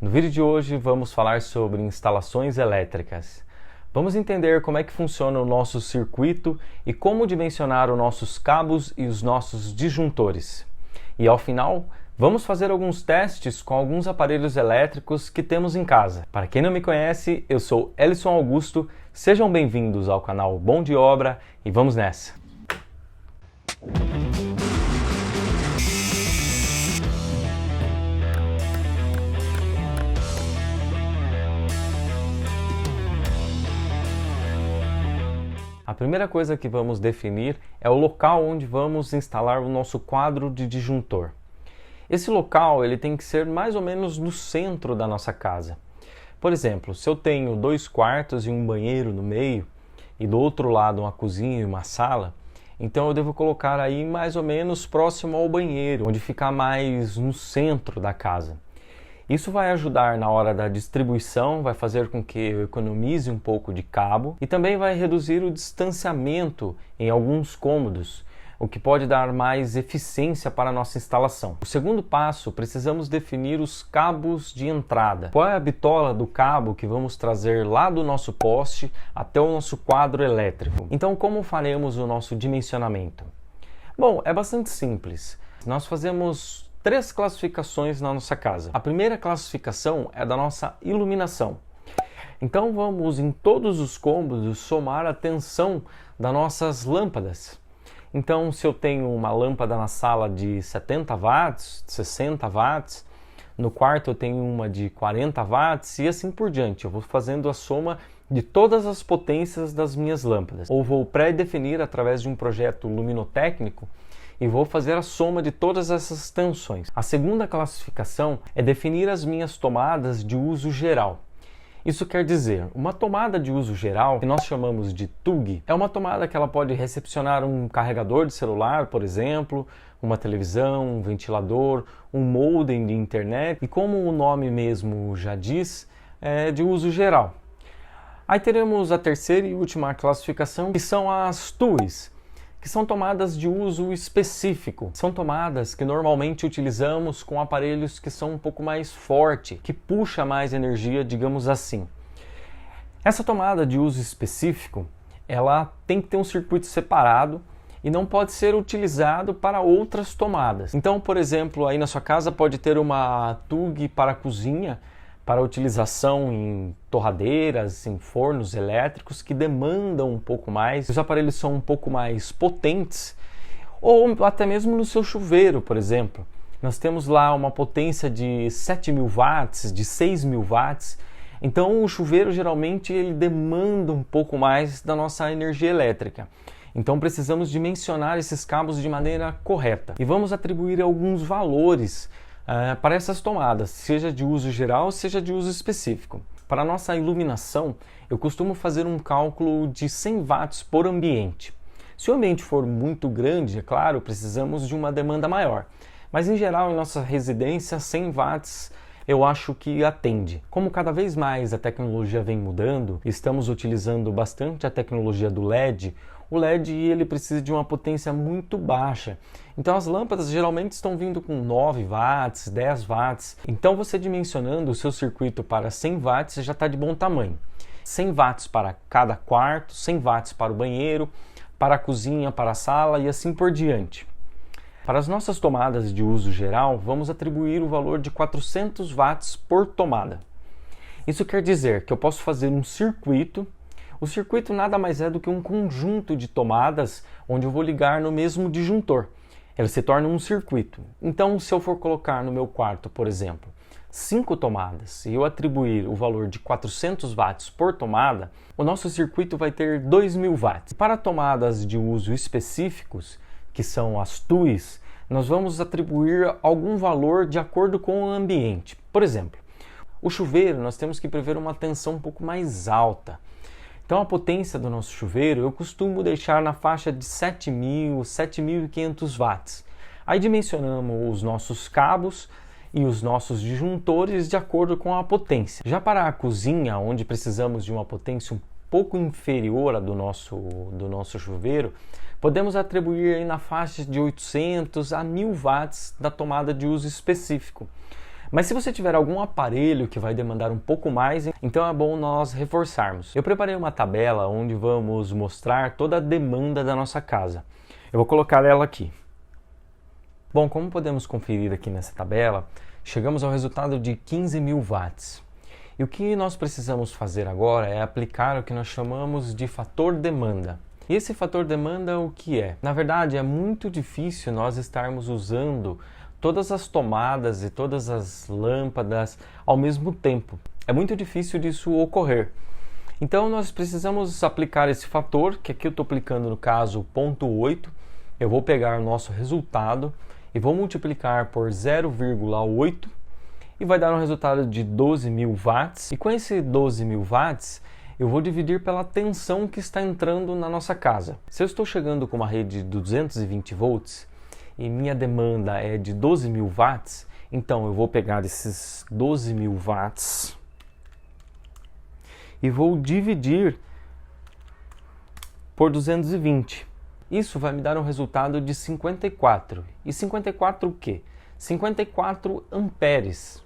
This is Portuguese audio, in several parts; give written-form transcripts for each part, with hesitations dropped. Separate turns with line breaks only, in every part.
No vídeo de hoje vamos falar sobre instalações elétricas. Vamos entender como é que funciona o nosso circuito e como dimensionar os nossos cabos e os nossos disjuntores. E ao final, vamos fazer alguns testes com alguns aparelhos elétricos que temos em casa. Para quem não me conhece, eu sou Elison Augusto, sejam bem-vindos ao canal Bom de Obra e vamos nessa! A primeira coisa que vamos definir é o local onde vamos instalar o nosso quadro de disjuntor. Esse local ele tem que ser mais ou menos no centro da nossa casa. Por exemplo, se eu tenho 2 quartos e um banheiro no meio e do outro lado uma cozinha e uma sala, então eu devo colocar aí mais ou menos próximo ao banheiro, onde fica mais no centro da casa. Isso vai ajudar na hora da distribuição, vai fazer com que eu economize um pouco de cabo e também vai reduzir o distanciamento em alguns cômodos, o que pode dar mais eficiência para a nossa instalação. O segundo passo, precisamos definir os cabos de entrada. Qual é a bitola do cabo que vamos trazer lá do nosso poste até o nosso quadro elétrico? Então, como faremos o nosso dimensionamento? Bom, é bastante simples. Nós fazemos 3 classificações na nossa casa. A primeira classificação é da nossa iluminação. Então vamos em todos os cômodos somar a tensão das nossas lâmpadas. Então se eu tenho uma lâmpada na sala de 70 watts, 60 watts, no quarto eu tenho uma de 40 watts e assim por diante. Eu vou fazendo a soma de todas as potências das minhas lâmpadas. Ou vou pré-definir através de um projeto luminotécnico e vou fazer a soma de todas essas tensões. A segunda classificação é definir as minhas tomadas de uso geral. Isso quer dizer, uma tomada de uso geral, que nós chamamos de TUG, é uma tomada que ela pode recepcionar um carregador de celular, por exemplo, uma televisão, um ventilador, um modem de internet, e como o nome mesmo já diz, é de uso geral. Aí teremos a terceira e última classificação, que são as TUIs, que são tomadas de uso específico. São tomadas que normalmente utilizamos com aparelhos que são um pouco mais fortes, que puxa mais energia, digamos assim. Essa tomada de uso específico, ela tem que ter um circuito separado e não pode ser utilizado para outras tomadas. Então, por exemplo, aí na sua casa pode ter uma TUG para a cozinha, para utilização em torradeiras, em fornos elétricos que demandam um pouco mais, os aparelhos são um pouco mais potentes, ou até mesmo no seu chuveiro, por exemplo. Nós temos lá uma potência de 7.000 watts, de 6.000 watts, então o chuveiro geralmente ele demanda um pouco mais da nossa energia elétrica. Então precisamos dimensionar esses cabos de maneira correta. E vamos atribuir alguns valores para essas tomadas, seja de uso geral, seja de uso específico. Para a nossa iluminação, eu costumo fazer um cálculo de 100 watts por ambiente. Se o ambiente for muito grande, é claro, precisamos de uma demanda maior. Mas em geral, em nossa residência, 100 watts eu acho que atende. Como cada vez mais a tecnologia vem mudando, estamos utilizando bastante a tecnologia do LED, o LED ele precisa de uma potência muito baixa. Então as lâmpadas geralmente estão vindo com 9 watts, 10 watts. Então você dimensionando o seu circuito para 100 watts já está de bom tamanho. 100 watts para cada quarto, 100 watts para o banheiro, para a cozinha, para a sala e assim por diante. Para as nossas tomadas de uso geral, vamos atribuir o valor de 400 watts por tomada. Isso quer dizer que eu posso fazer um circuito. O circuito nada mais é do que um conjunto de tomadas onde eu vou ligar no mesmo disjuntor. Ele se torna um circuito. Então, se eu for colocar no meu quarto, por exemplo, 5 tomadas e eu atribuir o valor de 400 watts por tomada, o nosso circuito vai ter 2.000 watts. Para tomadas de uso específicos, que são as TUIs, nós vamos atribuir algum valor de acordo com o ambiente. Por exemplo, o chuveiro nós temos que prever uma tensão um pouco mais alta. Então a potência do nosso chuveiro eu costumo deixar na faixa de 7.000, 7.500 watts. Aí dimensionamos os nossos cabos e os nossos disjuntores de acordo com a potência. Já para a cozinha, onde precisamos de uma potência um pouco inferior à do nosso chuveiro, podemos atribuir aí na faixa de 800 a 1.000 watts da tomada de uso específico. Mas se você tiver algum aparelho que vai demandar um pouco mais, então é bom nós reforçarmos. Eu preparei uma tabela onde vamos mostrar toda a demanda da nossa casa. Eu vou colocar ela aqui. Bom, como podemos conferir aqui nessa tabela, chegamos ao resultado de 15.000 watts. E o que nós precisamos fazer agora é aplicar o que nós chamamos de fator demanda. E esse fator demanda o que é? Na verdade, é muito difícil nós estarmos usando todas as tomadas e todas as lâmpadas ao mesmo tempo. É muito difícil disso ocorrer. Então nós precisamos aplicar esse fator, que aqui eu estou aplicando no caso 0,8. Eu vou pegar o nosso resultado e vou multiplicar por 0,8 e vai dar um resultado de 12.000 watts. E com esse 12.000 watts, eu vou dividir pela tensão que está entrando na nossa casa. Se eu estou chegando com uma rede de 220 volts e minha demanda é de 12.000 watts, então eu vou pegar esses 12.000 watts e vou dividir por 220. Isso vai me dar um resultado de 54. E 54 o quê? 54 amperes.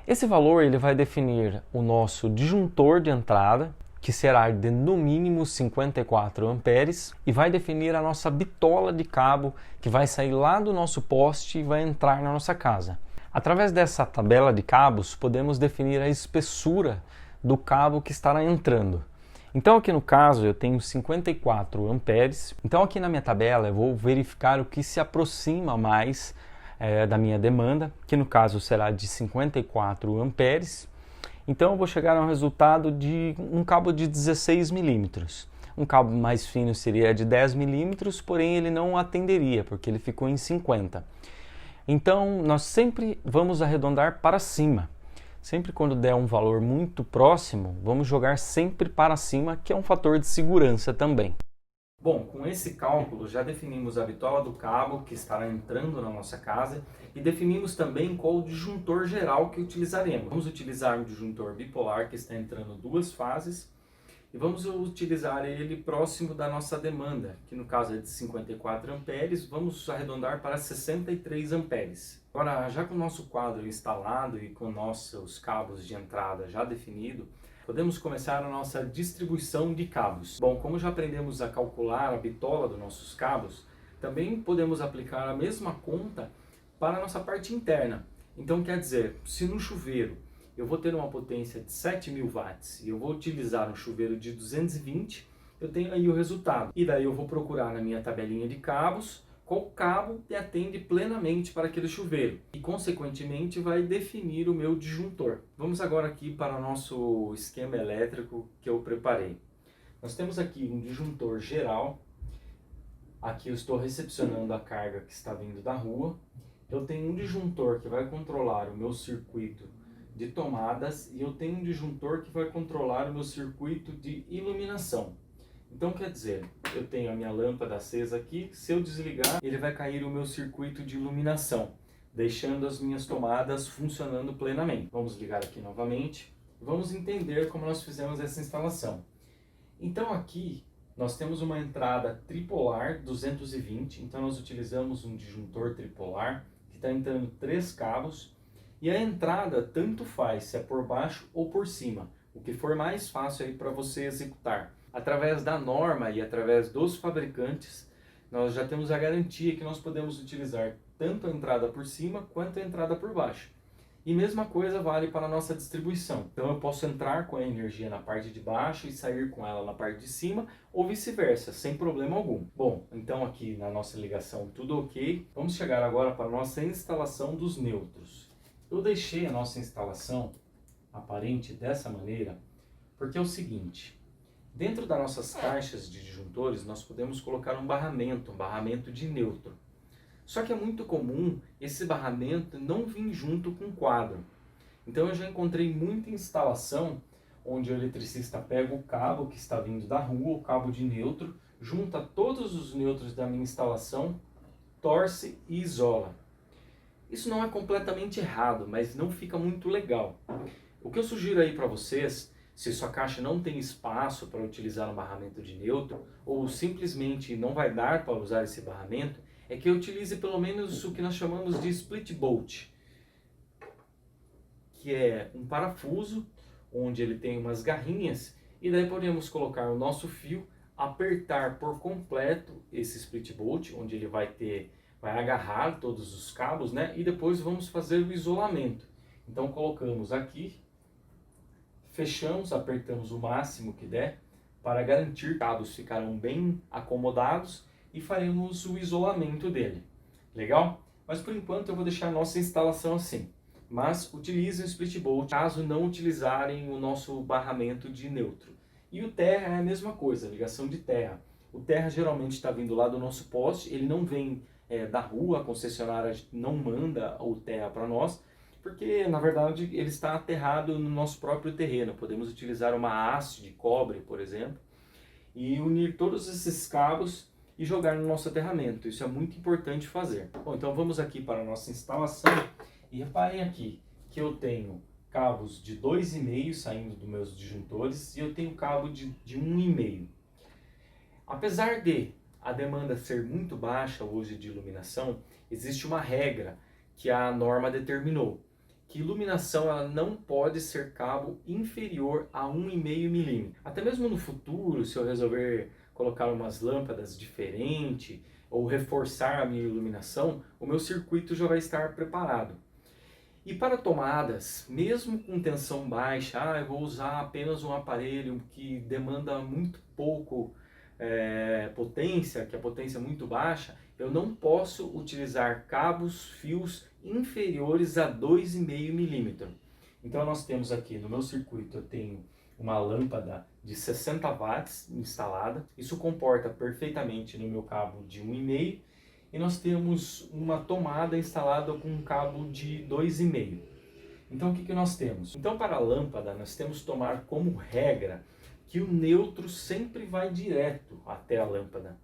Esse valor ele vai definir o nosso disjuntor de entrada, que será de no mínimo 54 amperes, e vai definir a nossa bitola de cabo, que vai sair lá do nosso poste e vai entrar na nossa casa. Através dessa tabela de cabos, podemos definir a espessura do cabo que estará entrando. Então aqui no caso eu tenho 54 amperes, então aqui na minha tabela eu vou verificar o que se aproxima mais da minha demanda, que no caso será de 54 amperes. Então eu vou chegar a um resultado de um cabo de 16 milímetros. Um cabo mais fino seria de 10 milímetros, porém ele não atenderia, porque ele ficou em 50. Então nós sempre vamos arredondar para cima. Sempre quando der um valor muito próximo, vamos jogar sempre para cima, que é um fator de segurança também. Bom, com esse cálculo já definimos a bitola do cabo que estará entrando na nossa casa e definimos também qual o disjuntor geral que utilizaremos. Vamos utilizar um disjuntor bipolar que está entrando duas fases e vamos utilizar ele próximo da nossa demanda, que no caso é de 54 amperes, vamos arredondar para 63 amperes. Agora, já com o nosso quadro instalado e com nossos cabos de entrada já definido, podemos começar a nossa distribuição de cabos. Bom, como já aprendemos a calcular a bitola dos nossos cabos, também podemos aplicar a mesma conta para a nossa parte interna. Então quer dizer, se no chuveiro eu vou ter uma potência de 7.000 watts e eu vou utilizar um chuveiro de 220, eu tenho aí o resultado. E daí eu vou procurar na minha tabelinha de cabos qual cabo me atende plenamente para aquele chuveiro e, consequentemente, vai definir o meu disjuntor. Vamos agora aqui para o nosso esquema elétrico que eu preparei. Nós temos aqui um disjuntor geral. Aqui eu estou recepcionando a carga que está vindo da rua. Eu tenho um disjuntor que vai controlar o meu circuito de tomadas e eu tenho um disjuntor que vai controlar o meu circuito de iluminação. Então quer dizer, eu tenho a minha lâmpada acesa aqui, se eu desligar, ele vai cair o meu circuito de iluminação, deixando as minhas tomadas funcionando plenamente. Vamos ligar aqui novamente, vamos entender como nós fizemos essa instalação. Então aqui nós temos uma entrada tripolar 220, então nós utilizamos um disjuntor tripolar, que está entrando 3 cabos, e a entrada tanto faz se é por baixo ou por cima, o que for mais fácil aí para você executar. Através da norma e através dos fabricantes, nós já temos a garantia que nós podemos utilizar tanto a entrada por cima quanto a entrada por baixo. E mesma coisa vale para a nossa distribuição. Então eu posso entrar com a energia na parte de baixo e sair com ela na parte de cima, ou vice-versa, sem problema algum. Bom, então aqui na nossa ligação tudo ok. Vamos chegar agora para a nossa instalação dos neutros. Eu deixei a nossa instalação aparente dessa maneira, porque é o seguinte: dentro das nossas caixas de disjuntores, nós podemos colocar um barramento de neutro. Só que é muito comum esse barramento não vir junto com o quadro. Então eu já encontrei muita instalação onde o eletricista pega o cabo que está vindo da rua, o cabo de neutro, junta todos os neutros da minha instalação, torce e isola. Isso não é completamente errado, mas não fica muito legal. O que eu sugiro aí para vocês, se sua caixa não tem espaço para utilizar um barramento de neutro, ou simplesmente não vai dar para usar esse barramento, é que utilize pelo menos o que nós chamamos de split bolt. que é um parafuso, onde ele tem umas garrinhas, e daí podemos colocar o nosso fio, apertar por completo esse split bolt, onde ele vai agarrar todos os cabos, né? E depois vamos fazer o isolamento. Então colocamos aqui, fechamos, apertamos o máximo que der, para garantir que os cabos ficarão bem acomodados e faremos o isolamento dele. Legal? Mas por enquanto eu vou deixar a nossa instalação assim. Mas utilizem o split bolt caso não utilizarem o nosso barramento de neutro. E o terra é a mesma coisa, ligação de terra. O terra geralmente está vindo lá do nosso poste, ele não vem da rua, a concessionária não manda o terra para nós, porque na verdade ele está aterrado no nosso próprio terreno. Podemos utilizar uma haste de cobre, por exemplo, e unir todos esses cabos e jogar no nosso aterramento. Isso é muito importante fazer. Bom, então vamos aqui para a nossa instalação e reparem aqui que eu tenho cabos de 2,5 saindo dos meus disjuntores e eu tenho cabo de 1,5. Apesar de a demanda ser muito baixa hoje de iluminação, existe uma regra que a norma determinou, que iluminação ela não pode ser cabo inferior a 1,5 milímetro. Até mesmo no futuro, se eu resolver colocar umas lâmpadas diferentes ou reforçar a minha iluminação, o meu circuito já vai estar preparado. E para tomadas, mesmo com tensão baixa, eu vou usar apenas um aparelho que demanda muito pouco potência, que a potência é muito baixa, eu não posso utilizar cabos, fios inferiores a 2,5 milímetro. Então nós temos aqui no meu circuito, eu tenho uma lâmpada de 60 watts instalada, isso comporta perfeitamente no meu cabo de 1,5, e nós temos uma tomada instalada com um cabo de 2,5. Então o que nós temos? Então para a lâmpada nós temos que tomar como regra que o neutro sempre vai direto até a lâmpada,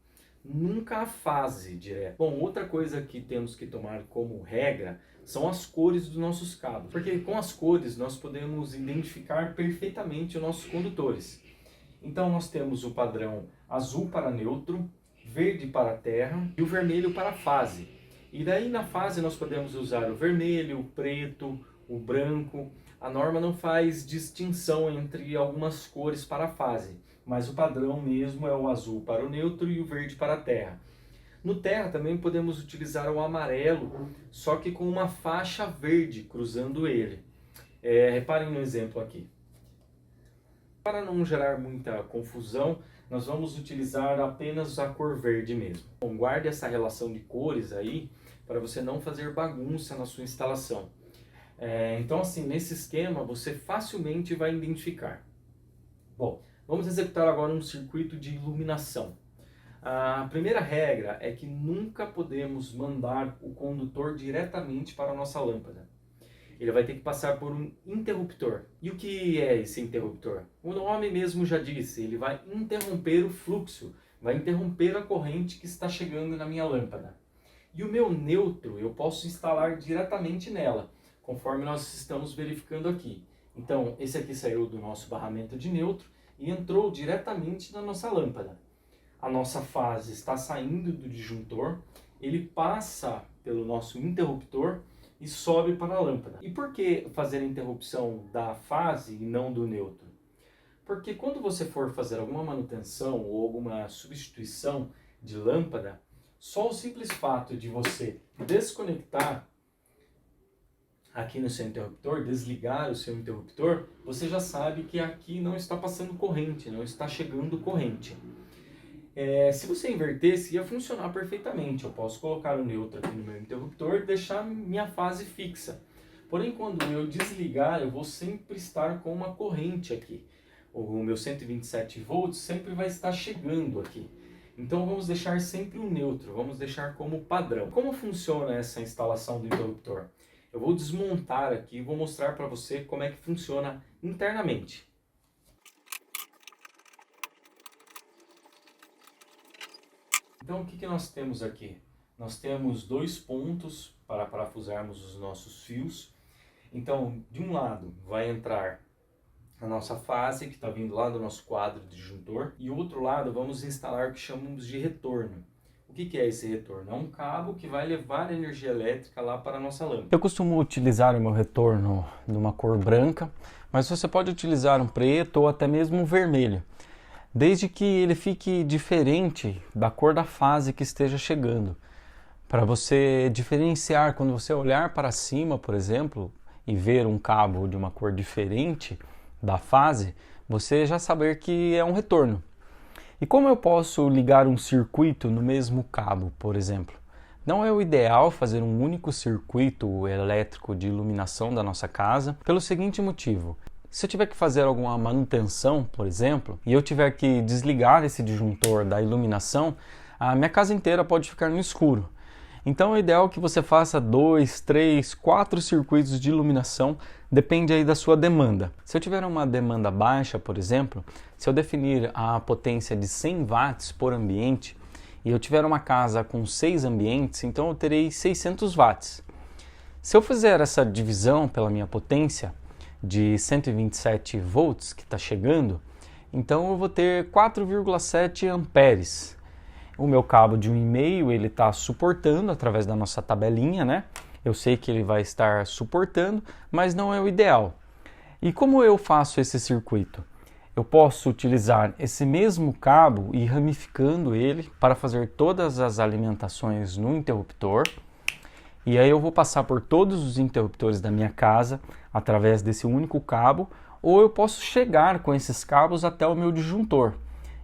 nunca a fase direto. Bom, outra coisa que temos que tomar como regra são as cores dos nossos cabos, porque com as cores nós podemos identificar perfeitamente os nossos condutores. Então nós temos o padrão azul para neutro, verde para terra e o vermelho para fase. E daí na fase nós podemos usar o vermelho, o preto, o branco. A norma não faz distinção entre algumas cores para a fase, mas o padrão mesmo é o azul para o neutro e o verde para a terra. No terra também podemos utilizar o amarelo, só que com uma faixa verde cruzando ele. Reparem no exemplo aqui. Para não gerar muita confusão, nós vamos utilizar apenas a cor verde mesmo. Bom, guarde essa relação de cores aí para você não fazer bagunça na sua instalação. Então assim, nesse esquema você facilmente vai identificar. Bom, vamos executar agora um circuito de iluminação. A primeira regra é que nunca podemos mandar o condutor diretamente para a nossa lâmpada. Ele vai ter que passar por um interruptor. E o que é esse interruptor? O nome mesmo já disse, ele vai interromper o fluxo, vai interromper a corrente que está chegando na minha lâmpada. E o meu neutro eu posso instalar diretamente nela, conforme nós estamos verificando aqui. Então, esse aqui saiu do nosso barramento de neutro e entrou diretamente na nossa lâmpada. A nossa fase está saindo do disjuntor, ele passa pelo nosso interruptor e sobe para a lâmpada. E por que fazer a interrupção da fase e não do neutro? Porque quando você for fazer alguma manutenção ou alguma substituição de lâmpada, só o simples fato de você desconectar aqui no seu interruptor, desligar o seu interruptor, você já sabe que aqui não está passando corrente, não está chegando corrente. Se você invertesse, ia funcionar perfeitamente. Eu posso colocar o neutro aqui no meu interruptor e deixar minha fase fixa. Porém, quando eu desligar, eu vou sempre estar com uma corrente aqui. O meu 127 volts sempre vai estar chegando aqui. Então vamos deixar sempre o neutro, vamos deixar como padrão. Como funciona essa instalação do interruptor? Eu vou desmontar aqui e vou mostrar para você como é que funciona internamente. Então o que nós temos aqui? Nós temos 2 pontos para parafusarmos os nossos fios. Então, de um lado vai entrar a nossa fase, que está vindo lá do nosso quadro de disjuntor, e o outro lado vamos instalar o que chamamos de retorno. O que é esse retorno? É um cabo que vai levar a energia elétrica lá para a nossa lâmpada. Eu costumo utilizar o meu retorno numa cor branca, mas você pode utilizar um preto ou até mesmo um vermelho, desde que ele fique diferente da cor da fase que esteja chegando. Para você diferenciar, quando você olhar para cima, por exemplo, e ver um cabo de uma cor diferente da fase, você já saber que é um retorno. E como eu posso ligar um circuito no mesmo cabo, por exemplo? Não é o ideal fazer um único circuito elétrico de iluminação da nossa casa, pelo seguinte motivo. Se eu tiver que fazer alguma manutenção, por exemplo, e eu tiver que desligar esse disjuntor da iluminação, a minha casa inteira pode ficar no escuro. Então é ideal que você faça 2, 3, 4 circuitos de iluminação, depende aí da sua demanda. Se eu tiver uma demanda baixa, por exemplo, se eu definir a potência de 100 watts por ambiente e eu tiver uma casa com 6 ambientes, então eu terei 600 watts. Se eu fizer essa divisão pela minha potência de 127 volts que está chegando, então eu vou ter 4,7 amperes. O meu cabo de 1,5 ele está suportando através da nossa tabelinha, né? Eu sei que ele vai estar suportando, mas não é o ideal. E como eu faço esse circuito? Eu posso utilizar esse mesmo cabo e ir ramificando ele para fazer todas as alimentações no interruptor. E aí eu vou passar por todos os interruptores da minha casa através desse único cabo, ou eu posso chegar com esses cabos até o meu disjuntor.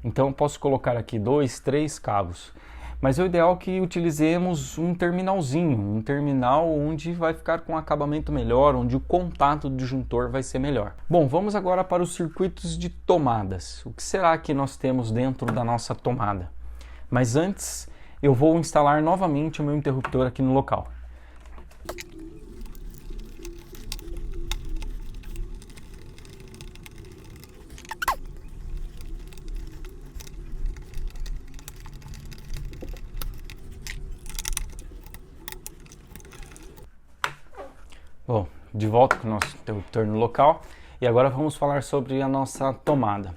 Então eu posso colocar aqui 2, 3 cabos. Mas é o ideal que utilizemos um terminalzinho, um terminal onde vai ficar com um acabamento melhor, onde o contato do disjuntor vai ser melhor. Bom, vamos agora para os circuitos de tomadas. O que será que nós temos dentro da nossa tomada? Mas antes, eu vou instalar novamente o meu interruptor aqui no local. Bom, de volta com o nosso interruptor no local e agora vamos falar sobre a nossa tomada.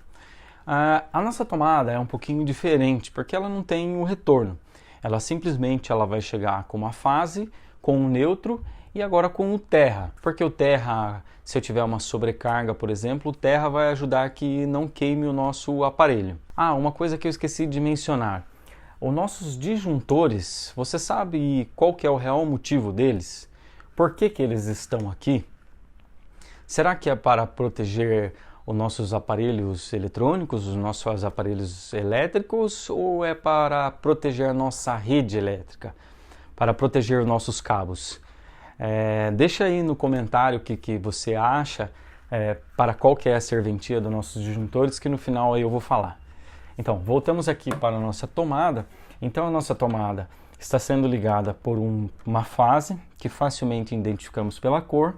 A nossa tomada é um pouquinho diferente porque ela não tem o retorno. Ela simplesmente vai chegar com uma fase, com o neutro e agora com o terra. Porque o terra, se eu tiver uma sobrecarga, por exemplo, o terra vai ajudar que não queime o nosso aparelho. Uma coisa que eu esqueci de mencionar. Os nossos disjuntores, você sabe qual que é o real motivo deles? Por que eles estão aqui? Será que é para proteger os nossos aparelhos eletrônicos, os nossos aparelhos elétricos, ou é para proteger a nossa rede elétrica, para proteger os nossos cabos? Deixa aí no comentário o que você acha, para qual que é a serventia dos nossos disjuntores, que no final aí eu vou falar. Então, voltamos aqui para a nossa tomada. Então, a nossa tomada está sendo ligada por uma fase, que facilmente identificamos pela cor,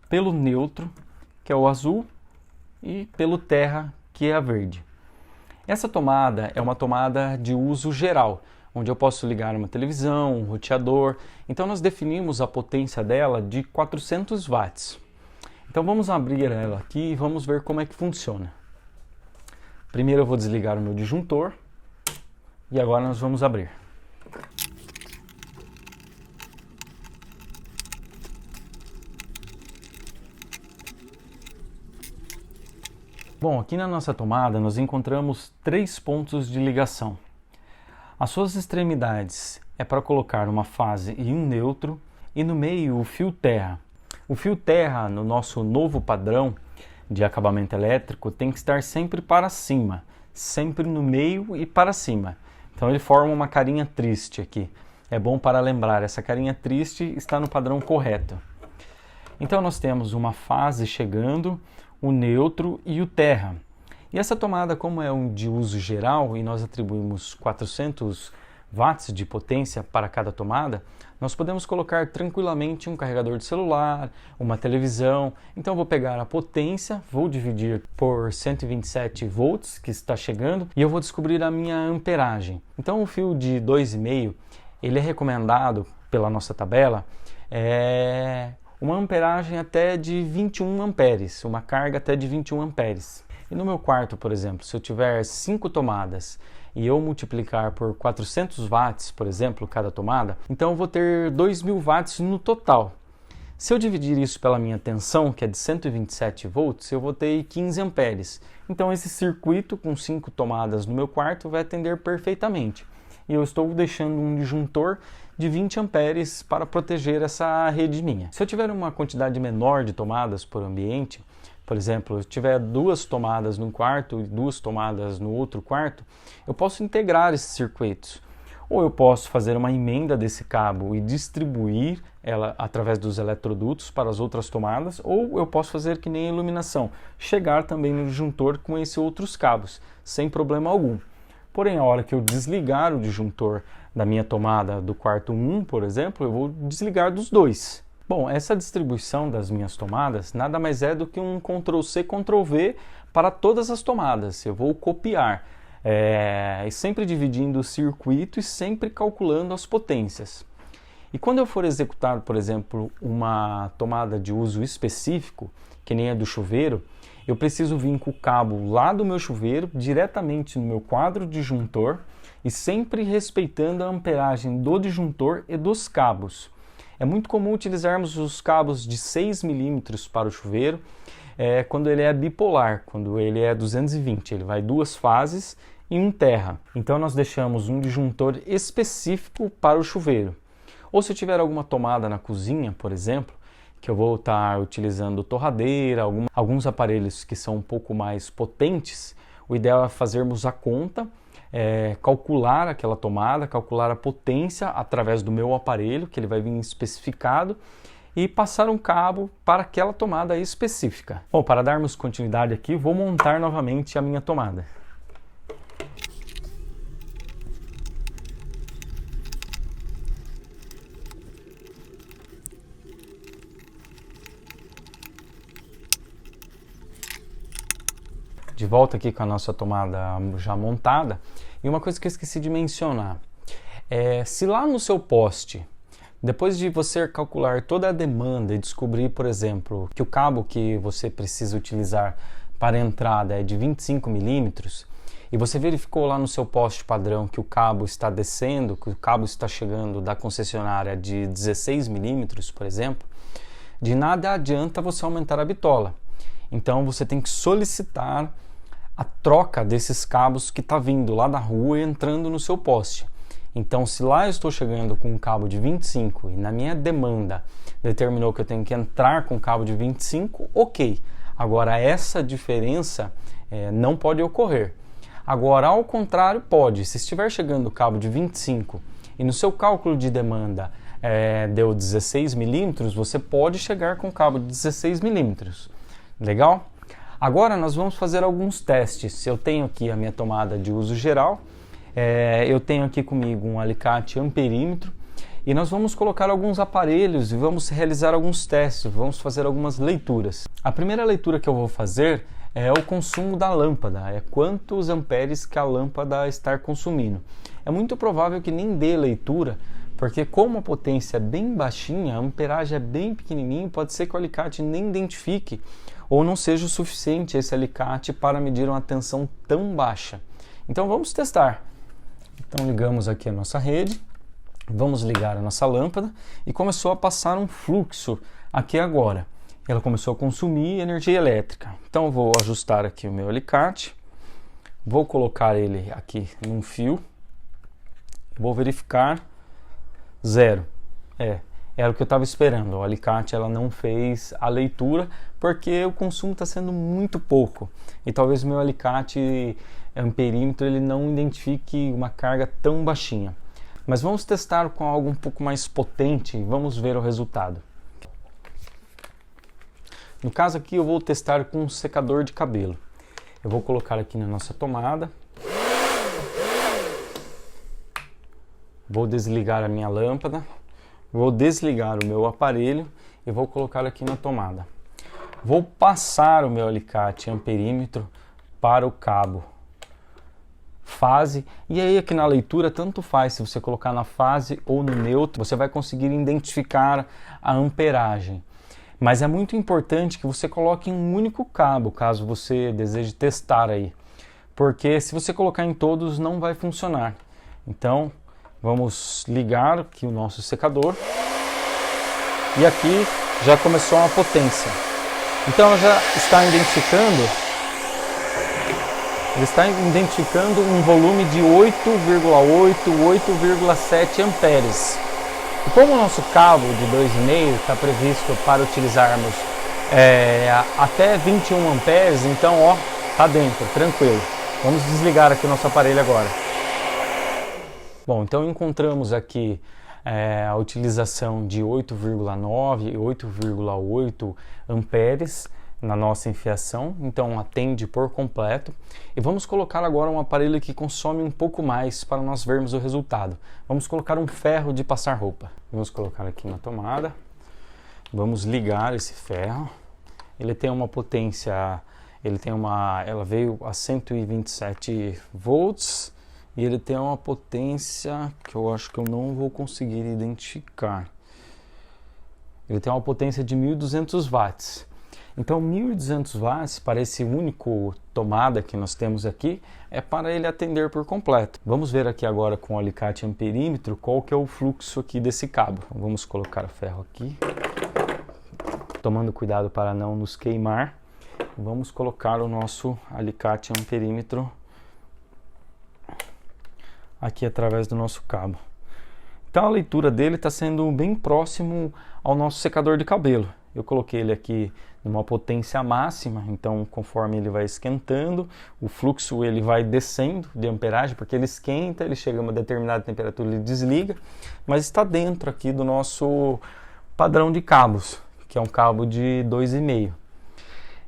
pelo neutro, que é o azul, e pelo terra, que é a verde. Essa tomada é uma tomada de uso geral, onde eu posso ligar uma televisão, um roteador. Então nós definimos a potência dela de 400 watts. Então vamos abrir ela aqui e vamos ver como é que funciona. Primeiro eu vou desligar o meu disjuntor e agora nós vamos abrir. Bom, aqui na nossa tomada nós encontramos 3 pontos de ligação. As suas extremidades é para colocar uma fase e um neutro, e no meio o fio terra. O fio terra, no nosso novo padrão de acabamento elétrico, tem que estar sempre para cima, sempre no meio e para cima. Então ele forma uma carinha triste aqui. É bom para lembrar, essa carinha triste está no padrão correto. Então nós temos uma fase chegando, o neutro e o terra. E essa tomada, como é de uso geral e nós atribuímos 400 watts de potência para cada tomada, nós podemos colocar tranquilamente um carregador de celular, uma televisão. Então eu vou pegar a potência, vou dividir por 127 volts que está chegando e eu vou descobrir a minha amperagem. Então o fio de 2,5, ele é recomendado pela nossa tabela, uma amperagem até de 21 amperes, uma carga até de 21 amperes. E no meu quarto, por exemplo, se eu tiver 5 tomadas e eu multiplicar por 400 watts, por exemplo, cada tomada, então eu vou ter 2.000 watts no total. Se eu dividir isso pela minha tensão, que é de 127 volts, eu vou ter 15 amperes. Então esse circuito com 5 tomadas no meu quarto vai atender perfeitamente. E eu estou deixando um disjuntor de 20 amperes para proteger essa rede minha. Se eu tiver uma quantidade menor de tomadas por ambiente, por exemplo, se tiver 2 tomadas num quarto e 2 tomadas no outro quarto, eu posso integrar esses circuitos. Ou eu posso fazer uma emenda desse cabo e distribuir ela através dos eletrodutos para as outras tomadas, ou eu posso fazer que nem a iluminação, chegar também no disjuntor com esses outros cabos, sem problema algum. Porém, a hora que eu desligar o disjuntor da minha tomada do quarto 1, por exemplo, eu vou desligar dos dois. Bom, essa distribuição das minhas tomadas nada mais é do que um Ctrl+C, Ctrl+V para todas as tomadas. Eu vou copiar, sempre dividindo o circuito e sempre calculando as potências. E quando eu for executar, por exemplo, uma tomada de uso específico, que nem a do chuveiro, eu preciso vir com o cabo lá do meu chuveiro, diretamente no meu quadro disjuntor e sempre respeitando a amperagem do disjuntor e dos cabos. É muito comum utilizarmos os cabos de 6 milímetros para o chuveiro quando ele é bipolar, quando ele é 220, ele vai 2 fases e 1 terra. Então nós deixamos um disjuntor específico para o chuveiro. Ou se eu tiver alguma tomada na cozinha, por exemplo, que eu vou estar utilizando torradeira, alguns aparelhos que são um pouco mais potentes, o ideal é fazermos a conta, calcular aquela tomada, calcular a potência através do meu aparelho, que ele vai vir especificado, e passar um cabo para aquela tomada específica. Bom, para darmos continuidade aqui, vou montar novamente a minha tomada. De volta aqui com a nossa tomada já montada, e uma coisa que eu esqueci de mencionar, se lá no seu poste, depois de você calcular toda a demanda e descobrir, por exemplo, que o cabo que você precisa utilizar para a entrada é de 25 milímetros, e você verificou lá no seu poste padrão que o cabo está descendo, que o cabo está chegando da concessionária de 16 milímetros, por exemplo, de nada adianta você aumentar a bitola. Então você tem que solicitar a troca desses cabos que está vindo lá da rua e entrando no seu poste. Então, se lá eu estou chegando com um cabo de 25 e na minha demanda determinou que eu tenho que entrar com cabo de 25, ok. Agora, essa diferença não pode ocorrer. Agora, ao contrário, pode. Se estiver chegando o cabo de 25 e no seu cálculo de demanda deu 16 milímetros, você pode chegar com cabo de 16 milímetros. Legal? Agora nós vamos fazer alguns testes. Eu tenho aqui a minha tomada de uso geral, eu tenho aqui comigo um alicate amperímetro e nós vamos colocar alguns aparelhos e vamos realizar alguns testes, vamos fazer algumas leituras. A primeira leitura que eu vou fazer é o consumo da lâmpada, é quantos amperes que a lâmpada está consumindo. É muito provável que nem dê leitura, porque como a potência é bem baixinha, a amperagem é bem pequenininha, pode ser que o alicate nem identifique ou não seja o suficiente esse alicate para medir uma tensão tão baixa. Então vamos testar. Então ligamos aqui a nossa rede, vamos ligar a nossa lâmpada e começou a passar um fluxo aqui agora. Ela começou a consumir energia elétrica. Então eu vou ajustar aqui o meu alicate, vou colocar ele aqui num fio, vou verificar 0. Era o que eu estava esperando. O alicate ela não fez a leitura porque o consumo está sendo muito pouco e talvez o meu alicate amperímetro ele não identifique uma carga tão baixinha. Mas vamos testar com algo um pouco mais potente e vamos ver o resultado. No caso aqui eu vou testar com um secador de cabelo. Eu vou colocar aqui na nossa tomada. Vou desligar a minha lâmpada. Vou desligar o meu aparelho e vou colocar aqui na tomada. Vou passar o meu alicate amperímetro para o cabo fase, e aí aqui na leitura tanto faz se você colocar na fase ou no neutro, você vai conseguir identificar a amperagem. Mas é muito importante que você coloque em um único cabo, caso você deseje testar aí. Porque se você colocar em todos, não vai funcionar. Então, vamos ligar aqui o nosso secador. E aqui já começou uma potência. Então, ela já está identificando... Ele está identificando um volume de 8,8, 8,7 amperes. E como o nosso cabo de 2,5 está previsto para utilizarmos até 21 amperes, então ó, tá dentro, tranquilo. Vamos desligar aqui o nosso aparelho agora. Bom, então encontramos aqui a utilização de 8,9 e 8,8 amperes na nossa enfiação, então atende por completo. E vamos colocar agora um aparelho que consome um pouco mais para nós vermos o resultado. Vamos colocar um ferro de passar roupa. Vamos colocar aqui na tomada. Vamos ligar esse ferro. Ele tem uma potência, ela veio a 127 volts e ele tem uma potência que eu acho que eu não vou conseguir identificar. Ele tem uma potência de 1200 watts. Então 1200 watts para esse único tomada que nós temos aqui é para ele atender por completo. Vamos ver aqui agora com o alicate amperímetro qual que é o fluxo aqui desse cabo. Vamos colocar o ferro aqui, tomando cuidado para não nos queimar. Vamos colocar o nosso alicate amperímetro aqui através do nosso cabo. Então a leitura dele está sendo bem próximo ao nosso secador de cabelo. Eu coloquei ele aqui numa potência máxima, então conforme ele vai esquentando, o fluxo ele vai descendo de amperagem, porque ele esquenta, ele chega a uma determinada temperatura, ele desliga, mas está dentro aqui do nosso padrão de cabos, que é um cabo de 2,5.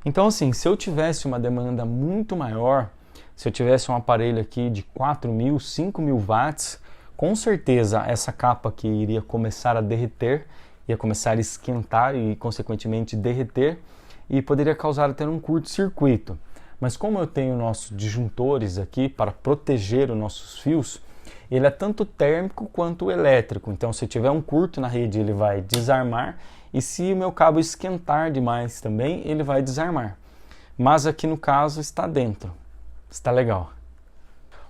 Então assim, se eu tivesse uma demanda muito maior, se eu tivesse um aparelho aqui de 4.000, 5.000 watts, com certeza essa capa aqui iria começar a derreter, ia começar a esquentar e consequentemente derreter e poderia causar até um curto-circuito. Mas como eu tenho nossos disjuntores aqui para proteger os nossos fios, ele é tanto térmico quanto elétrico. Então se tiver um curto na rede ele vai desarmar e se o meu cabo esquentar demais também ele vai desarmar. Mas aqui no caso está dentro, está legal.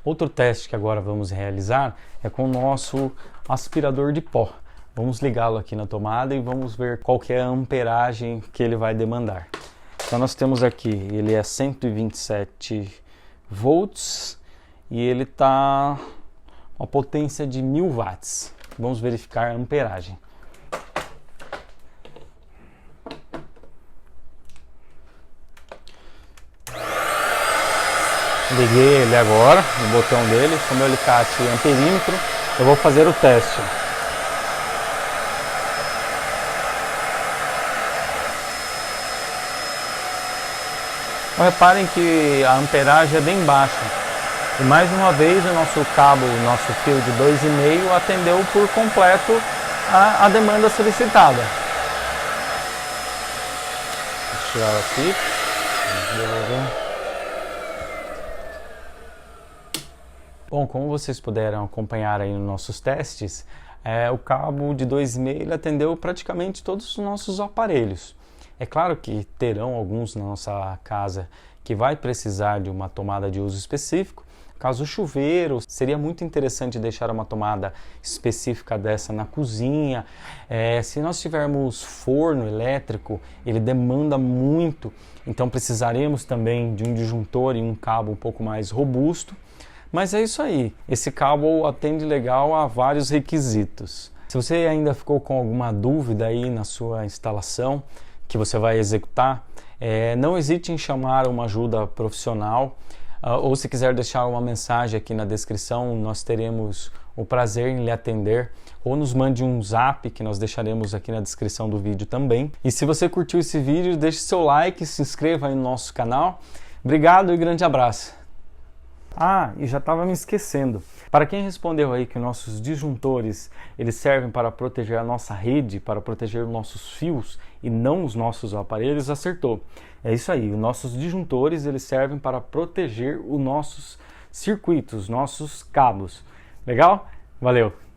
Outro teste que agora vamos realizar é com o nosso aspirador de pó. Vamos ligá-lo aqui na tomada e vamos ver qual que é a amperagem que ele vai demandar. Então nós temos aqui, ele é 127 volts e ele está uma potência de 1000 watts. Vamos verificar a amperagem. Liguei ele agora, o botão dele, com o meu alicate amperímetro, eu vou fazer o teste. Então, reparem que a amperagem é bem baixa. E mais uma vez o nosso cabo, o nosso fio de 2,5 atendeu por completo a demanda solicitada. Vou tirar aqui. Bom, como vocês puderam acompanhar aí nos nossos testes, o cabo de 2,5 ele atendeu praticamente todos os nossos aparelhos. É claro que terão alguns na nossa casa que vai precisar de uma tomada de uso específico. Caso chuveiro, seria muito interessante deixar uma tomada específica dessa na cozinha. Se nós tivermos forno elétrico, ele demanda muito, então precisaremos também de um disjuntor e um cabo um pouco mais robusto. Mas é isso aí, esse cabo atende legal a vários requisitos. Se você ainda ficou com alguma dúvida aí na sua instalação, que você vai executar, não hesite em chamar uma ajuda profissional, ou se quiser deixar uma mensagem aqui na descrição, nós teremos o prazer em lhe atender, ou nos mande um zap que nós deixaremos aqui na descrição do vídeo também. E se você curtiu esse vídeo, deixe seu like, se inscreva aí no nosso canal. Obrigado e grande abraço! E já estava me esquecendo. Para quem respondeu aí que nossos disjuntores eles servem para proteger a nossa rede, para proteger os nossos fios e não os nossos aparelhos, acertou. É isso aí, os nossos disjuntores eles servem para proteger os nossos circuitos, nossos cabos. Legal? Valeu!